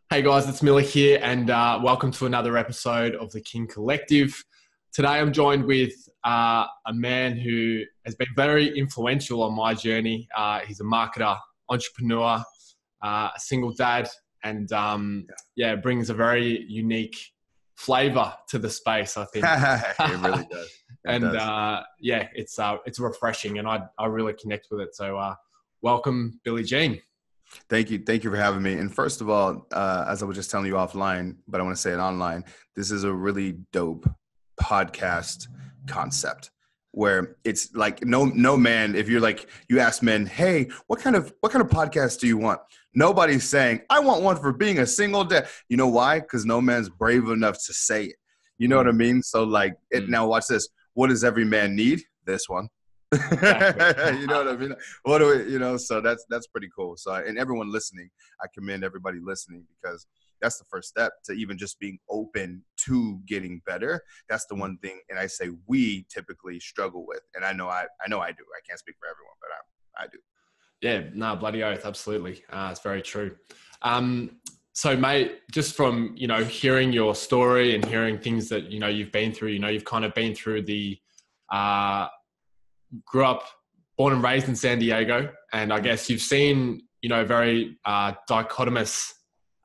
Hey guys, it's Miller here, and welcome to another episode of the King Collective. Today I'm joined with a man who has been very influential on my journey. He's a marketer, entrepreneur, a single dad, and brings a very unique flavor to the space, I think. It really does. It's refreshing, and I really connect with it. So welcome, Billy Jean. Thank you. Thank you for having me. And first of all, as I was just telling you offline, but I want to say it online, this is a really dope podcast concept where it's like no man, if you're like, you ask men, hey, what kind of podcast do you want? Nobody's saying, I want one for being a single dad. You know why? Because no man's brave enough to say it. You know what I mean? So like now watch this. What does every man need? This one. You know what I mean? What do we, so that's pretty cool. So, and everyone listening, I commend everybody listening, because that's the first step to even just being open to getting better. That's the one thing. And I say we typically struggle with, and I know I do. I can't speak for everyone, but I do. Yeah, no, bloody oath. Absolutely. It's very true. So mate, just from, hearing your story and hearing things that, you've been through, you've kind of been through the, grew up, born and raised in San Diego, and I guess you've seen, very dichotomous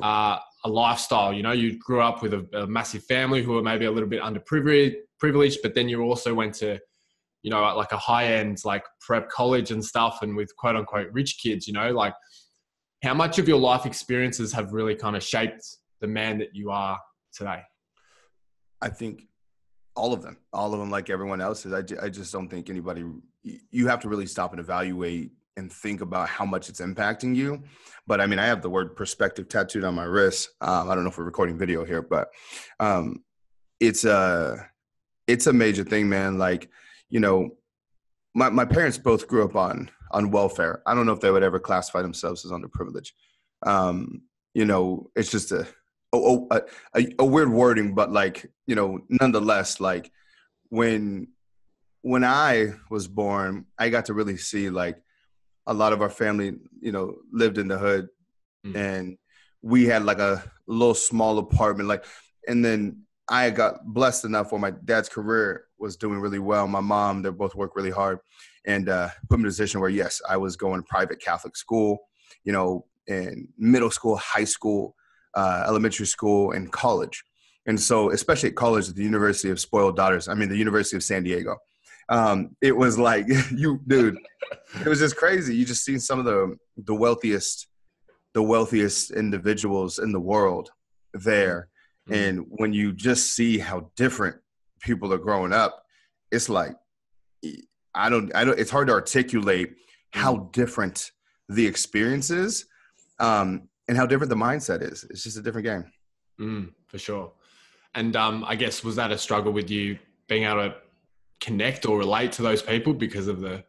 a lifestyle. You grew up with a massive family who were maybe a little bit underprivileged, but then you also went to, like a high-end, like prep college and stuff, and with quote unquote rich kids, like how much of your life experiences have really kind of shaped the man that you are today? I think all of them, like everyone else's. I just don't think anybody, you have to really stop and evaluate and think about how much it's impacting you. But I mean, I have the word perspective tattooed on my wrist. I don't know if we're recording video here, but it's a major thing, man. Like, my parents both grew up on welfare. I don't know if they would ever classify themselves as underprivileged. It's just a weird wording, but like, nonetheless, like when I was born, I got to really see like a lot of our family, lived in the hood, and we had like a little small apartment, like, and then I got blessed enough where my dad's career was doing really well. My mom, they both worked really hard, and put me in a position where, yes, I was going to private Catholic school, in middle school, high school, elementary school, and college. And so, especially at college at the University of Spoiled Daughters, the University of San Diego, it was like, dude, it was just crazy. You just see some of the wealthiest individuals in the world there. And when you just see how different people are growing up, it's like, it's hard to articulate how different the experience is. And how different the mindset is. It's just a different game. For sure. And I guess, was that a struggle with you being able to connect or relate to those people because of the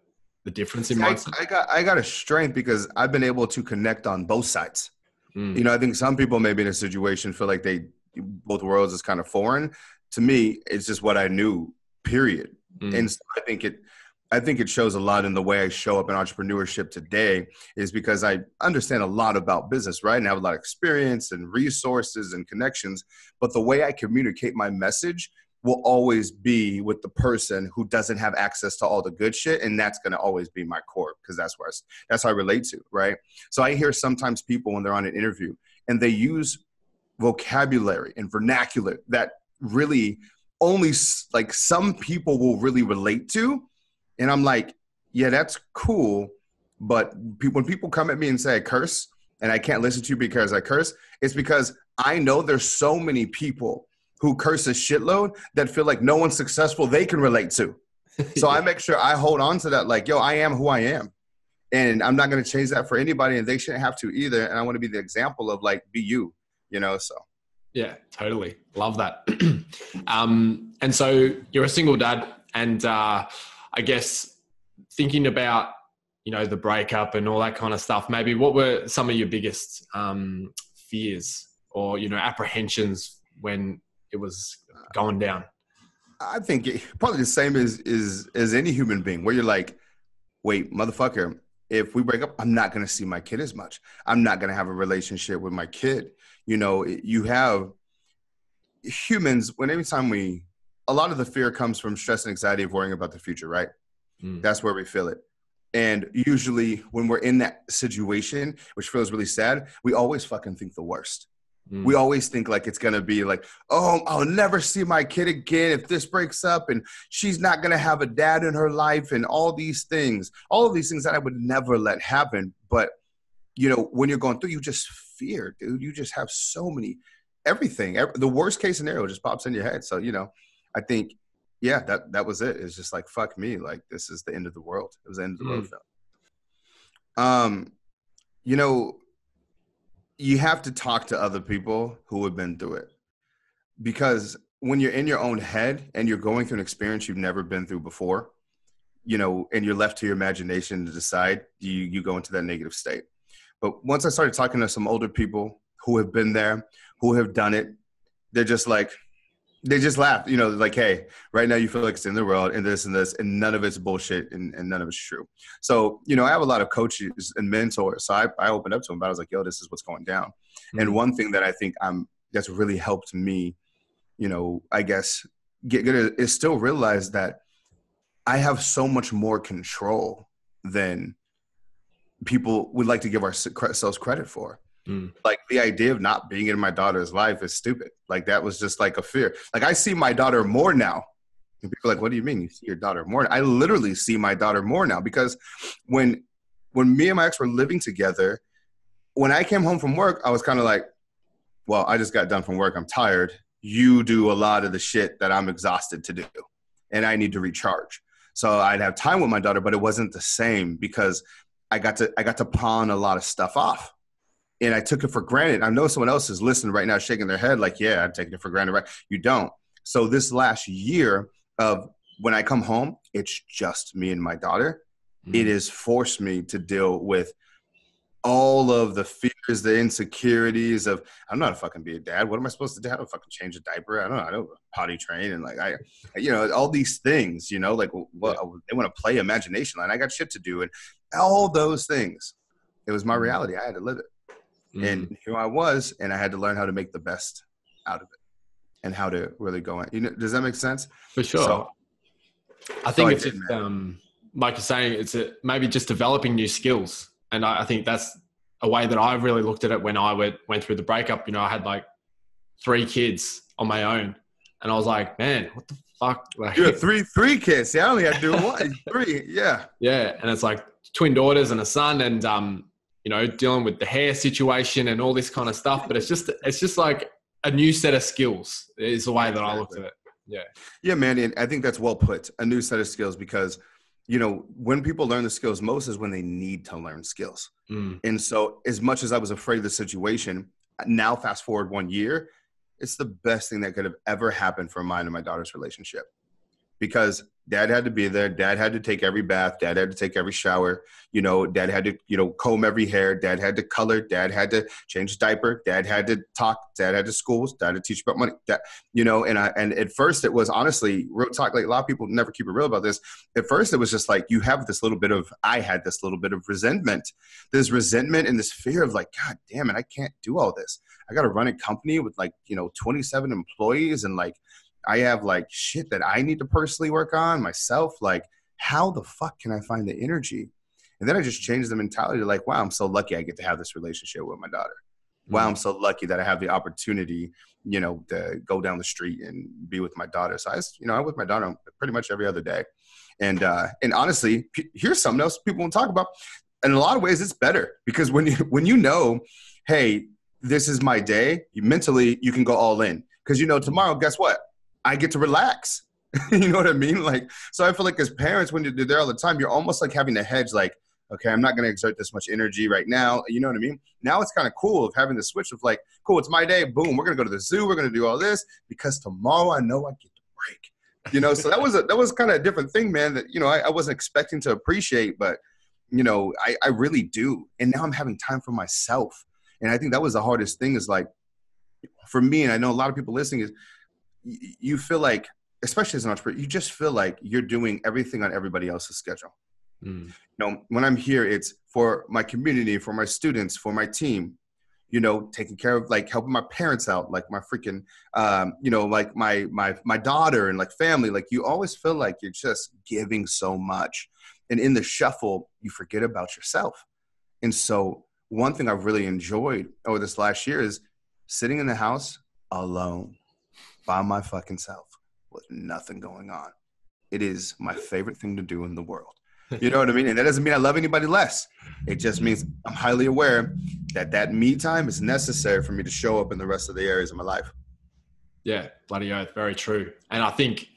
difference in mindset? I got a strength because I've been able to connect on both sides. I think some people maybe in a situation feel like both worlds is kind of foreign. To me, it's just what I knew, period. And so I think it shows a lot in the way I show up in entrepreneurship today, is because I understand a lot about business, right? And I have a lot of experience and resources and connections, but the way I communicate my message will always be with the person who doesn't have access to all the good shit. And that's going to always be my core, because that's how I relate to, right? So I hear sometimes people when they're on an interview and they use vocabulary and vernacular that really only like some people will really relate to. And I'm like, yeah, that's cool. But when people come at me and say I curse and I can't listen to you because I curse, it's because I know there's so many people who curse a shitload that feel like no one's successful they can relate to. So I make sure I hold on to that. Like, yo, I am who I am. And I'm not going to change that for anybody. And they shouldn't have to either. And I want to be the example of like, be you, so. Yeah, totally. Love that. And so you're a single dad, and I guess thinking about, the breakup and all that kind of stuff, maybe what were some of your biggest fears or, apprehensions when it was going down? I think probably the same as any human being, where you're like, wait, motherfucker, if we break up, I'm not going to see my kid as much. I'm not going to have a relationship with my kid. You know, you have humans, when every time a lot of the fear comes from stress and anxiety of worrying about the future, right? That's where we feel it. And usually when we're in that situation, which feels really sad, we always fucking think the worst. We always think like it's going to be like, oh, I'll never see my kid again if this breaks up, and she's not going to have a dad in her life, and all of these things that I would never let happen. But, you know, when you're going through, you just fear, dude. You just have so many, everything. The worst case scenario just pops in your head. So, you know, I think, yeah, that was it. It's just like, fuck me. Like, this is the end of the world. It was the end of the world. You know, you have to talk to other people who have been through it, because when you're in your own head and you're going through an experience you've never been through before, you know, and you're left to your imagination to decide, you go into that negative state. But once I started talking to some older people who have been there, who have done it, they're just like, they just laugh, you know, like, hey, right now you feel like it's in the world and this, and none of it's bullshit and none of it's true. So, you know, I have a lot of coaches and mentors. So I opened up to them, but I was like, yo, this is what's going down. And one thing that I think that's really helped me, you know, I guess get good is still realize that I have so much more control than people would like to give ourselves credit for. Like, the idea of not being in my daughter's life is stupid. Like, that was just like a fear. Like, I see my daughter more now. And people are like, what do you mean you see your daughter more? I literally see my daughter more now, because when me and my ex were living together, when I came home from work, I was kind of like, well, I just got done from work. I'm tired. You do a lot of the shit that I'm exhausted to do, and I need to recharge. So I'd have time with my daughter, but it wasn't the same, because I got to pawn a lot of stuff off. And I took it for granted. I know someone else is listening right now, shaking their head like, yeah, I'm taking it for granted, right? You don't. So this last year of when I come home, it's just me and my daughter. It has forced me to deal with all of the fears, the insecurities of, I'm not a fucking be a dad. What am I supposed to do? I don't fucking change a diaper. I don't potty train. And like, you know, all these things, you know, like, well, they want to play imagination line. I got shit to do. And all those things, it was my reality. I had to live it. And here I was, and I had to learn how to make the best out of it and how to really go in. You know, does that make sense? For sure. So, I think it's just, like you're saying, it's maybe just developing new skills. And I think that's a way that I really looked at it when I went through the breakup. You know, I had like 3 kids on my own, and I was like, man, what the fuck? Like, you had three kids. Yeah, I only had to do 1, 3. Yeah. Yeah. And it's like twin daughters and a son, and, you know, dealing with the hair situation and all this kind of stuff. But it's just like a new set of skills is the way that I looked at it. Yeah. Yeah, man. And I think that's well put, a new set of skills, because, you know, when people learn the skills most is when they need to learn skills. And so as much as I was afraid of the situation, now fast forward 1 year, it's the best thing that could have ever happened for mine and my daughter's relationship. Because dad had to be there. Dad had to take every bath. Dad had to take every shower. You know, dad had to, you know, comb every hair. Dad had to color. Dad had to change diaper. Dad had to talk. Dad had to school. Dad had to teach about money. Dad, you know, and at first it was honestly real talk. Like, a lot of people never keep it real about this. At first it was just like, I had this little bit of resentment. This resentment and this fear of like, God damn it, I can't do all this. I got to run a company with like, you know, 27 employees, and like, I have like shit that I need to personally work on myself. Like, how the fuck can I find the energy? And then I just changed the mentality to like, wow, I'm so lucky I get to have this relationship with my daughter. Wow, I'm so lucky that I have the opportunity, you know, to go down the street and be with my daughter. So I'm with my daughter pretty much every other day. And honestly, here's something else people won't talk about. In a lot of ways, it's better, because when you know, hey, this is my day, mentally you can go all in, because you know tomorrow, guess what? I get to relax. You know what I mean? Like, so I feel like as parents, when you're there all the time, you're almost like having to hedge, like, okay, I'm not going to exert this much energy right now. You know what I mean? Now it's kind of cool of having the switch of like, cool, it's my day. Boom, we're going to go to the zoo. We're going to do all this, because tomorrow I know I get to break. You know, so that was kind of a different thing, man, that, you know, I wasn't expecting to appreciate, but, you know, I really do. And now I'm having time for myself. And I think that was the hardest thing, is like, for me, and I know a lot of people listening, is you feel like, especially as an entrepreneur, you just feel like you're doing everything on everybody else's schedule. You know, when I'm here, it's for my community, for my students, for my team. you know, taking care of, like, helping my parents out, like my freaking, you know, like my daughter and like family. Like, you always feel like you're just giving so much. And in the shuffle, you forget about yourself. And so one thing I've really enjoyed over this last year is sitting in the house alone by my fucking self with nothing going on. It is my favorite thing to do in the world. You know what I mean? And that doesn't mean I love anybody less. It just means I'm highly aware that that me time is necessary for me to show up in the rest of the areas of my life. Yeah, bloody oath. Very true. And I think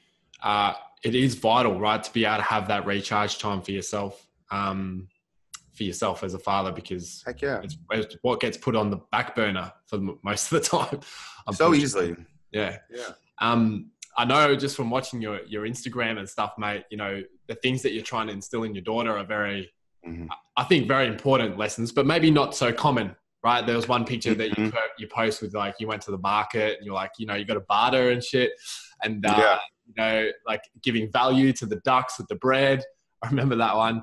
it is vital, right, to be able to have that recharge time for yourself as a father, because heck yeah, it's what gets put on the back burner for most of the time. So easily. Yeah. Yeah. I know just from watching your Instagram and stuff, mate, you know, the things that you're trying to instill in your daughter are very, I think, very important lessons, but maybe not so common, right? There was one picture that you post with, like, you went to the market and you're like, you know, you got to barter and shit. And, you know, like giving value to the ducks with the bread. I remember that one.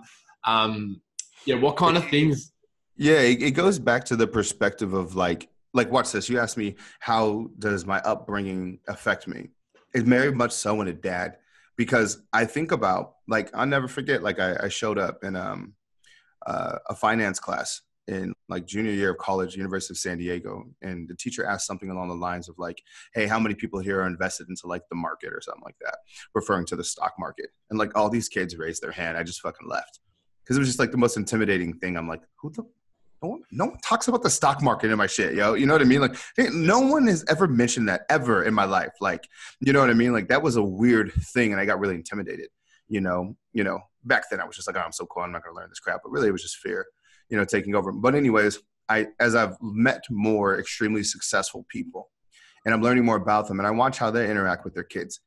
Yeah. What kind of things? Yeah. It goes back to the perspective of like, watch this. You asked me, how does my upbringing affect me? It's very much so in a dad, because I think about, like, I'll never forget, like, I showed up in a finance class in like junior year of college, University of San Diego. And the teacher asked something along the lines of like, hey, how many people here are invested into like the market or something like that, referring to the stock market. And like all these kids raised their hand. I just fucking left because it was just like the most intimidating thing. I'm like, no one talks about the stock market in my shit, yo. You know what I mean? Like, no one has ever mentioned that ever in my life. Like, you know what I mean? Like, that was a weird thing, and I got really intimidated. You know, back then I was just like, oh, I'm so cool, I'm not gonna learn this crap. But really, it was just fear, you know, taking over. But anyways, as I've met more extremely successful people, and I'm learning more about them, and I watch how they interact with their kids.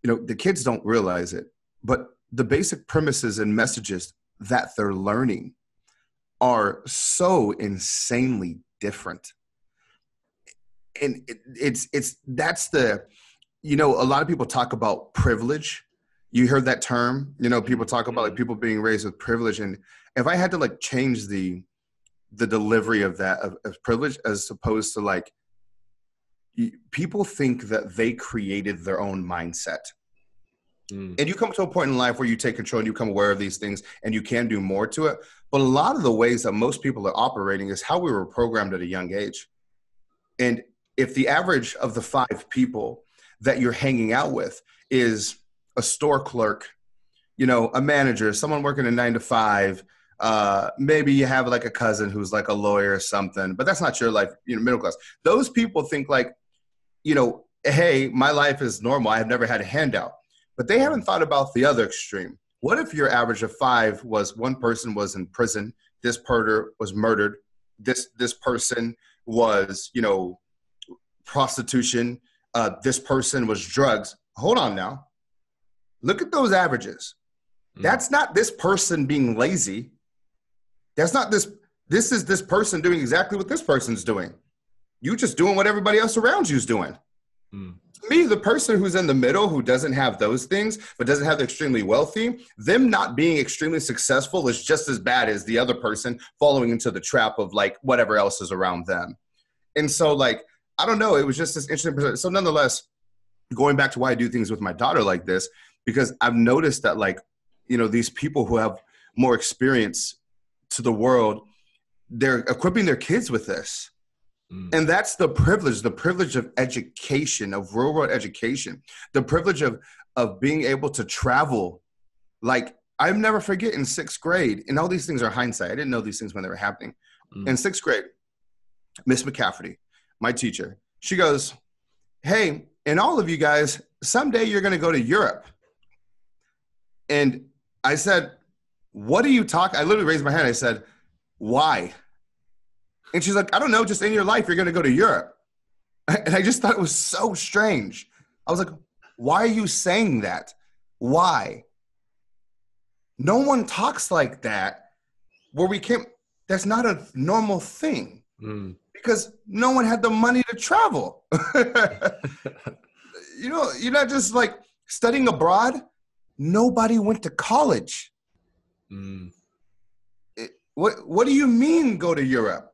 You know, the kids don't realize it, but the basic premises and messages that they're learning are so insanely different. And that's the, you know, a lot of people talk about privilege. You heard that term, you know, people talk about like people being raised with privilege. And if I had to like change the delivery of that, of privilege, as opposed to like, people think that they created their own mindset. And you come to a point in life where you take control and you become aware of these things and you can do more to it. But a lot of the ways that most people are operating is how we were programmed at a young age. And if the average of the 5 people that you're hanging out with is a store clerk, you know, a manager, someone working a 9 to 5, maybe you have like a cousin who's like a lawyer or something, but that's not your life, you know, middle class. Those people think like, you know, hey, my life is normal. I have never had a handout. But they haven't thought about the other extreme. What if your average of 5 was one person was in prison, this person was murdered, this person was, you know, prostitution, this person was drugs. Hold on now. Look at those averages. That's not this person being lazy. That's not this is this person doing exactly what this person's doing. You just doing what everybody else around you is doing. To me, the person who's in the middle, who doesn't have those things, but doesn't have the extremely wealthy, them not being extremely successful is just as bad as the other person following into the trap of like whatever else is around them. And so like, I don't know, it was just this interesting. So nonetheless, going back to why I do things with my daughter like this, because I've noticed that like, you know, these people who have more experience to the world, they're equipping their kids with this. And that's the privilege of education, of real world education, the privilege of being able to travel. Like, I'll never forget in 6th grade, and all these things are hindsight. I didn't know these things when they were happening. In 6th grade, Miss McCafferty, my teacher, she goes, hey, and all of you guys, someday you're going to go to Europe. And I said, what are you talking? I literally raised my hand. I said, why? And she's like, I don't know, just in your life, you're going to go to Europe. And I just thought it was so strange. I was like, why are you saying that? Why? No one talks like that where we can't, that's not a normal thing because no one had the money to travel. You know, you're not just like studying abroad. Nobody went to college. What do you mean go to Europe?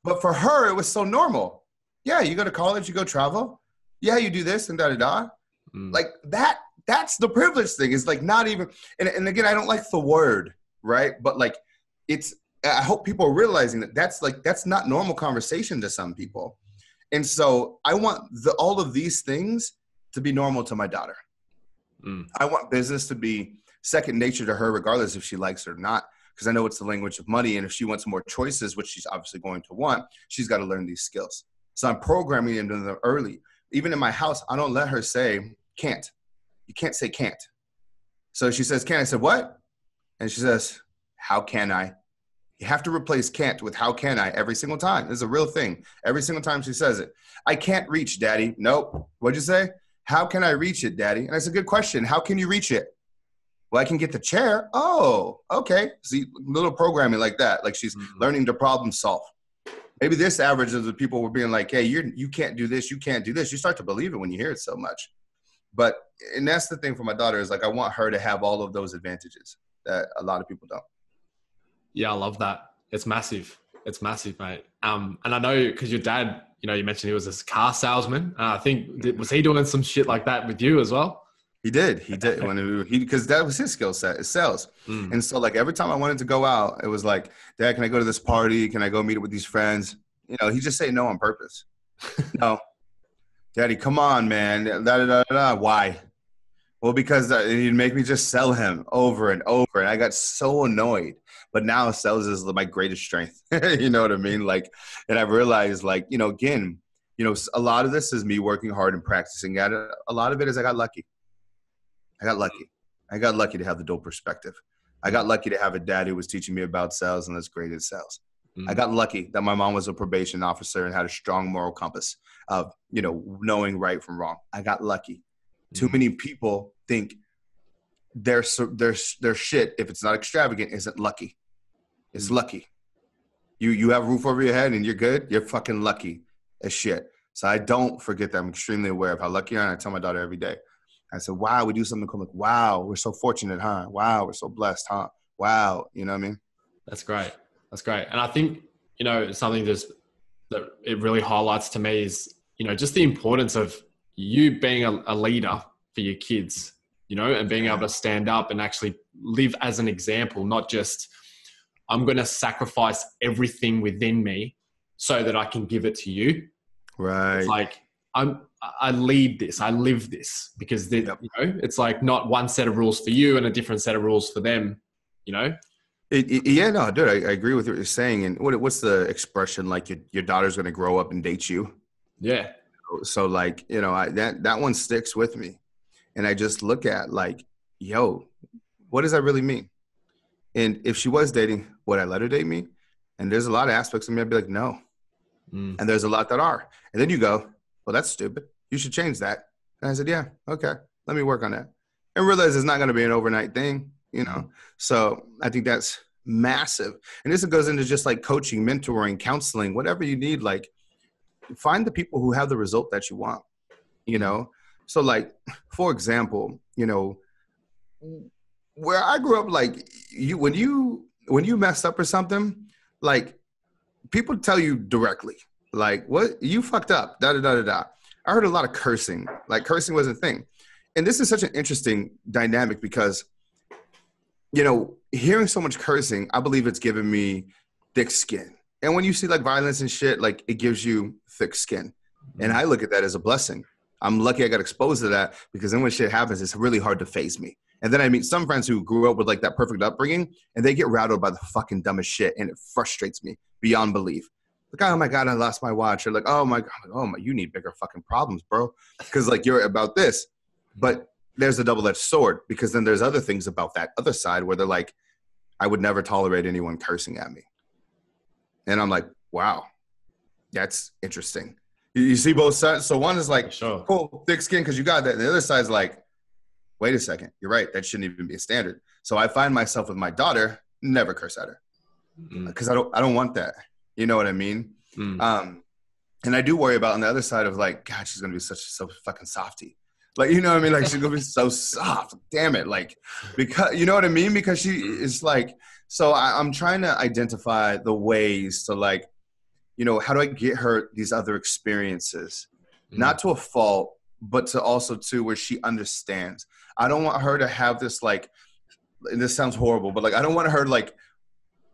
But for her, it was so normal. Yeah, you go to college, you go travel. Yeah, you do this and da-da-da. Like that's the privilege thing. It's like not even, and again, I don't like the word, right? But like I hope people are realizing that that's not normal conversation to some people. And so I want all of these things to be normal to my daughter. I want business to be second nature to her, regardless if she likes it or not, because I know it's the language of money. And if she wants more choices, which she's obviously going to want, she's got to learn these skills. So I'm programming into them early. Even in my house, I don't let her say can't. You can't say can't. So she says, can I? Said, what? And she says, how can I? You have to replace can't with how can I every single time. It's a real thing. Every single time she says it. I can't reach, Daddy. Nope. What'd you say? How can I reach it, Daddy? And that's a good question. How can you reach it? Well, I can get the chair. Oh, okay. See, little programming like that. Like she's learning to problem solve. Maybe this averages the people were being like, hey, you can't do this. You can't do this. You start to believe it when you hear it so much. And that's the thing for my daughter is like, I want her to have all of those advantages that a lot of people don't. Yeah, I love that. It's massive. It's massive, mate. And I know because your dad, you mentioned he was a car salesman. I think, was he doing some shit like that with you as well? He did. Because that was his skill set, is sales. And so like every time I wanted to go out, it was like, Dad, can I go to this party? Can I go meet up with these friends? He just say no on purpose. No, Daddy, come on, man. Why? Well, because he'd make me just sell him over and over. And I got so annoyed. But now sales is my greatest strength. You know what I mean? Like, and I've realized like, again, a lot of this is me working hard and practicing at it. A lot of it is I got lucky. I got lucky to have the dual perspective. I got lucky to have a dad who was teaching me about sales and that's great at sales. I got lucky that my mom was a probation officer and had a strong moral compass of, knowing right from wrong. I got lucky. Too many people think their shit, if it's not extravagant, isn't lucky. It's lucky. You have a roof over your head and you're good. You're fucking lucky as shit. So I don't forget that. I'm extremely aware of how lucky I am. I tell my daughter every day. I said, wow, we do something cool. Like, wow, we're so fortunate, huh? Wow, we're so blessed, huh? Wow. You know what I mean? That's great. That's great. And I think, something that it really highlights to me is, just the importance of you being a leader for your kids, and being able to stand up and actually live as an example, not just, I'm going to sacrifice everything within me so that I can give it to you. Right. It's like, I lead this, I live this because it's like not one set of rules for you and a different set of rules for them, Yeah, no, dude, I agree with what you're saying. And what's the expression? Like your daughter's going to grow up and date you. Yeah. So like, that one sticks with me. And I just look at like, yo, what does that really mean? And if she was dating, would I let her date me? And there's a lot of aspects of me, I'd be like, no. And there's a lot that are. And then you go, well, that's stupid. You should change that. And I said, yeah, okay, let me work on that. And realize it's not going to be an overnight thing, So I think that's massive. And this goes into just like coaching, mentoring, counseling, whatever you need. Like, find the people who have the result that you want, So like, for example, where I grew up, like when you messed up or something, like people tell you directly, like, what, you fucked up, da-da-da-da-da. I heard a lot of cursing, like cursing was a thing. And this is such an interesting dynamic because, hearing so much cursing, I believe it's given me thick skin. And when you see like violence and shit, like it gives you thick skin. And I look at that as a blessing. I'm lucky I got exposed to that because then when shit happens, it's really hard to face me. And then I meet some friends who grew up with like that perfect upbringing and they get rattled by the fucking dumbest shit. And it frustrates me beyond belief. Like, oh my God, I lost my watch. Or like, oh my God, you need bigger fucking problems, bro. Because like you're about this. But there's a double-edged sword because then there's other things about that other side where they're like, I would never tolerate anyone cursing at me. And I'm like, wow, that's interesting. You see both sides. So one is like, sure, cool, thick skin because you got that. And the other side's like, wait a second, you're right. That shouldn't even be a standard. So I find myself with my daughter, never curse at her because I don't want that. You know what I mean? And I do worry about on the other side of like, God, she's going to be so fucking softy. Like, you know what I mean? Like, she's going to be so soft. Damn it. Like, because, you know what I mean? Because she is like, so I'm trying to identify the ways to like, how do I get her these other experiences? Not to a fault, but to also to where she understands. I don't want her to have this, like, and this sounds horrible, but like, I don't want her, like,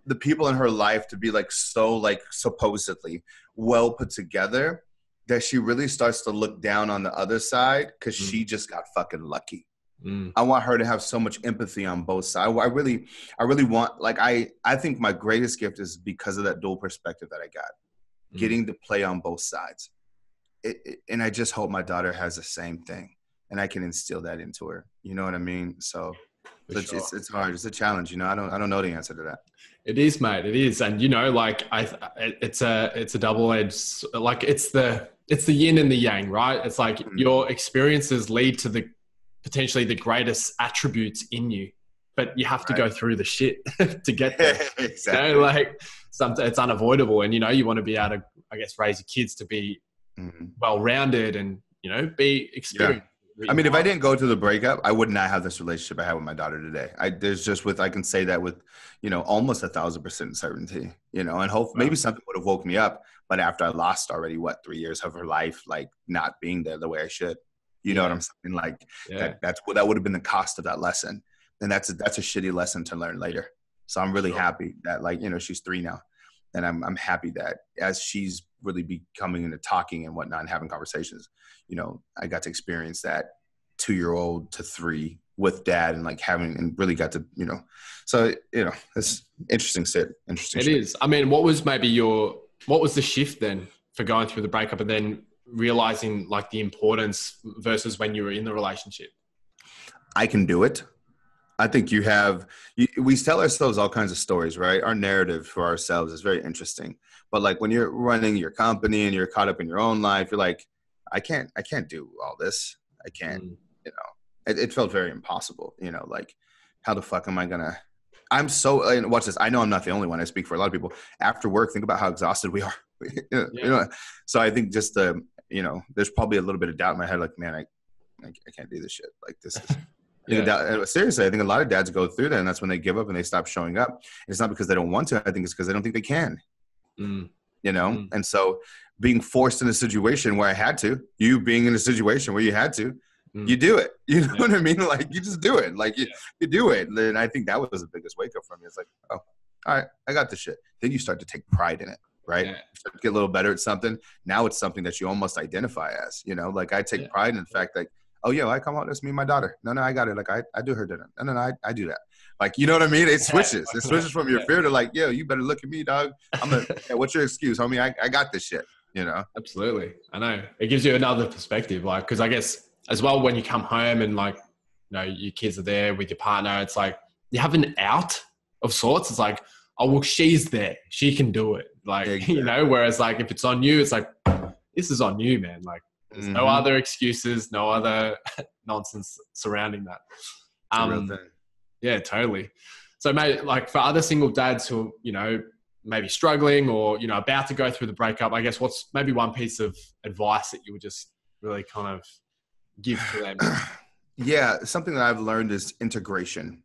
the people in her life to be like, so like supposedly well put together that she really starts to look down on the other side because she just got fucking lucky. I want her to have so much empathy on both sides. I really want, like, I think my greatest gift is because of that dual perspective that I got, getting to play on both sides. And I just hope my daughter has the same thing and I can instill that into her. You know what I mean? So it's hard. It's a challenge. I don't know the answer to that. It is, mate. It is. And, like, it's a double-edged, like, it's the yin and the yang, right? It's like your experiences lead to potentially the greatest attributes in you, but you have to go through the shit to get there. Exactly. Like, it's unavoidable. And, you want to be able to, I guess, raise your kids to be well-rounded and, be experienced. I mean, if I didn't go to the breakup, I would not have this relationship I have with my daughter today. I can say that with, almost 1,000% certainty, and hope maybe something would have woke me up. But after I lost already, 3 years of her life, like, not being there the way I should, you know what I'm saying? Like, that would have been the cost of that lesson. And that's a shitty lesson to learn later. So I'm really happy that, like, she's 3 now. And I'm happy that as she's really becoming into talking and whatnot and having conversations, I got to experience that 2-year-old to 3 with dad and, like, and really got to, so, it's interesting shit. Interesting. It is. I mean, what was the shift then for going through the breakup and then realizing, like, the importance versus when you were in the relationship? I can do it. I think we tell ourselves all kinds of stories, right? Our narrative for ourselves is very interesting. But, like, when you're running your company and you're caught up in your own life, you're like, I can't do all this. I can't, it felt very impossible, like, how the fuck am I going to, and watch this. I know I'm not the only one. I speak for a lot of people. After work, think about how exhausted we are. So I think just there's probably a little bit of doubt in my head, like, man, I can't do this shit. Like, this is, seriously, I think a lot of dads go through that, and that's when they give up and they stop showing up. And it's not because they don't want to. I think it's because they don't think they can, And so being forced in a situation where I had to, you being in a situation where you had to, you do it. You know what I mean? Like, you just do it. Like, you do it. And I think that was the biggest wake up for me. It's like, oh, all right, I got this shit. Then you start to take pride in it, right? You start to get a little better at something. Now it's something that you almost identify as, like, I take pride in the fact that, oh, yeah, I come out, that's me and my daughter. No, I got it. Like, I do her dinner. No, I do that. Like, you know what I mean? It switches. It switches from your fear to, like, yo, you better look at me, dog. What's your excuse, homie? I got this shit, Absolutely. I know. It gives you another perspective, like, because I guess as well, when you come home and, like, your kids are there with your partner, it's like you have an out of sorts. It's like, oh, well, she's there. She can do it. Like, exactly. Whereas, like, if it's on you, it's like, this is on you, man. Like, there's no other excuses, no other nonsense surrounding that. It's a real thing. Yeah, totally. So, mate, like, for other single dads who, maybe struggling or, about to go through the breakup, I guess what's maybe one piece of advice that you would just really kind of give to them? Yeah, something that I've learned is integration.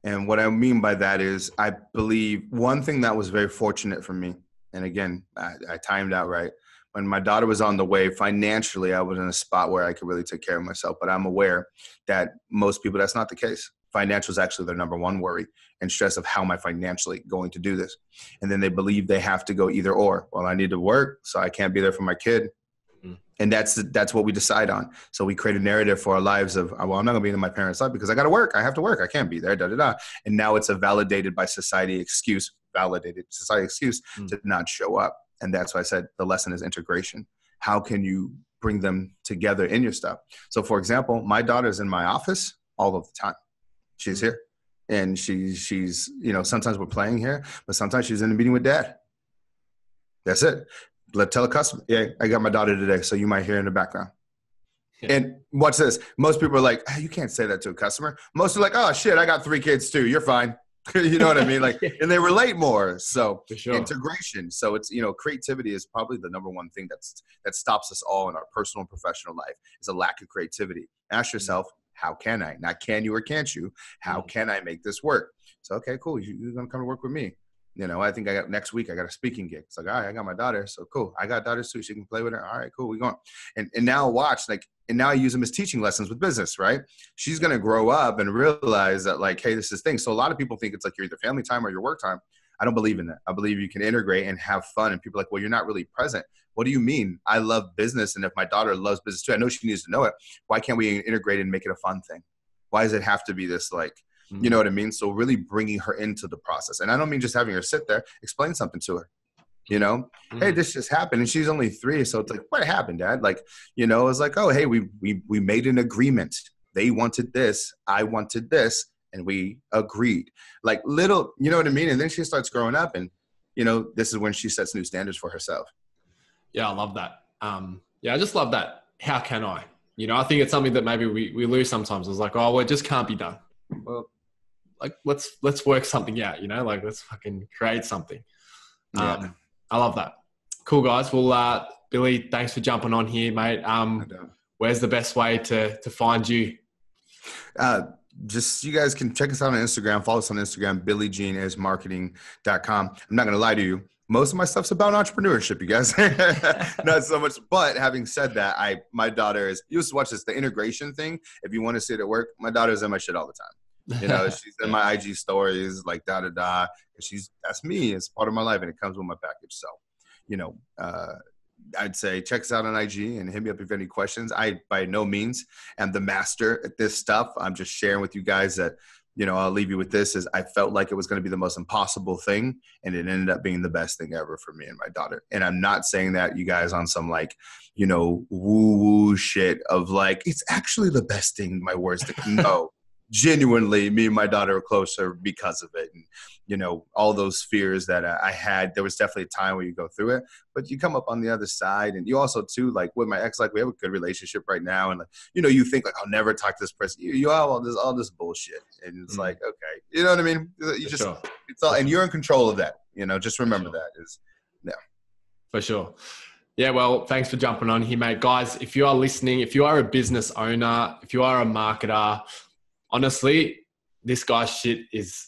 And what I mean by that is, I believe one thing that was very fortunate for me, and again, I timed out right. When my daughter was on the way, financially, I was in a spot where I could really take care of myself. But I'm aware that most people, that's not the case. Financial is actually their number one worry and stress of how am I financially going to do this? And then they believe they have to go either or. Well, I need to work, so I can't be there for my kid. And that's what we decide on. So we create a narrative for our lives of, well, I'm not going to be in my parents' life because I got to work. I have to work. I can't be there, And now it's a validated by society excuse to not show up. And that's why I said the lesson is integration. How can you bring them together in your stuff? So, for example, my daughter's in my office all of the time. She's here. And she's sometimes we're playing here, but sometimes she's in a meeting with dad. That's it. Tell a customer, yeah, I got my daughter today, so you might hear in the background. Yeah. And watch this. Most people are like, oh, you can't say that to a customer. Most are like, oh, shit, I got 3 kids too. You're fine. You know what I mean? Like, and they relate more. So integration. So it's, creativity is probably the number one thing that stops us all in our personal and professional life is a lack of creativity. Ask yourself, how can I? Not can you or can't you? How can I make this work? So, okay, cool. You're going to come to work with me. I think next week I got a speaking gig. It's like, all right, I got my daughter. So cool. I got daughters too. She can play with her. All right, cool. We going. And now watch, and now I use them as teaching lessons with business, right? She's going to grow up and realize that hey, this is thing. So a lot of people think it's you're either family time or your work time. I don't believe in that. I believe you can integrate and have fun. And people are like, well, you're not really present. What do you mean? I love business. And if my daughter loves business too, I know she needs to know it. Why can't we integrate and make it a fun thing? Why does it have to be this you know what I mean? So really bringing her into the process. And I don't mean just having her sit there, explain something to her, hey, this just happened. And she's only 3. So it's what happened, Dad? It's oh, hey, we made an agreement. They wanted this. I wanted this. And we agreed. Little, you know what I mean? And then she starts growing up and, this is when she sets new standards for herself. Yeah, I love that. I just love that. How can I? I think it's something that maybe we lose sometimes. It's well, it just can't be done. Well, let's work something out, let's fucking create something. I love that. Cool, guys. Well, Billy, thanks for jumping on here, mate. Where's the best way to find you? Just you guys can check us out on Instagram. Follow us on Instagram, BillyGeneIsMarketing.com. I'm not going to lie to you. Most of my stuff's about entrepreneurship, you guys. Not so much. But having said that, my daughter is, you just watch this, the integration thing. If you want to see it at work, my daughter's in my shit all the time. She's in my IG stories, that's me. It's part of my life and it comes with my package. So, I'd say check us out on IG and hit me up if you have any questions. I, by no means, am the master at this stuff. I'm just sharing with you guys that, I'll leave you with this is I felt like it was going to be the most impossible thing. And it ended up being the best thing ever for me and my daughter. And I'm not saying that you guys on some woo-woo shit of it's actually the best thing, my words to no. Genuinely, me and my daughter are closer because of it. And, all those fears that I had, there was definitely a time where you go through it, but you come up on the other side. And you also, too, with my ex, we have a good relationship right now. And, you think, I'll never talk to this person. You have all this bullshit. And it's okay. You know what I mean? It's all, and you're in control of that. Just remember that is, yeah. For sure. Yeah, well, thanks for jumping on here, mate. Guys, if you are listening, if you are a business owner, if you are a marketer, honestly, this guy's shit is,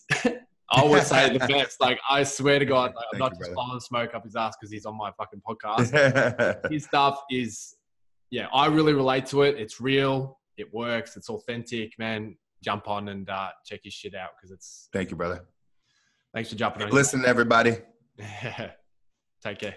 I would say, the best. I swear to God, I'm not just blowing smoke up his ass because he's on my fucking podcast. His stuff is, I really relate to it. It's real. It works. It's authentic, man. Jump on and check his shit out because it's. Thank you, brother. Thanks for jumping on. Listen, everybody. Take care.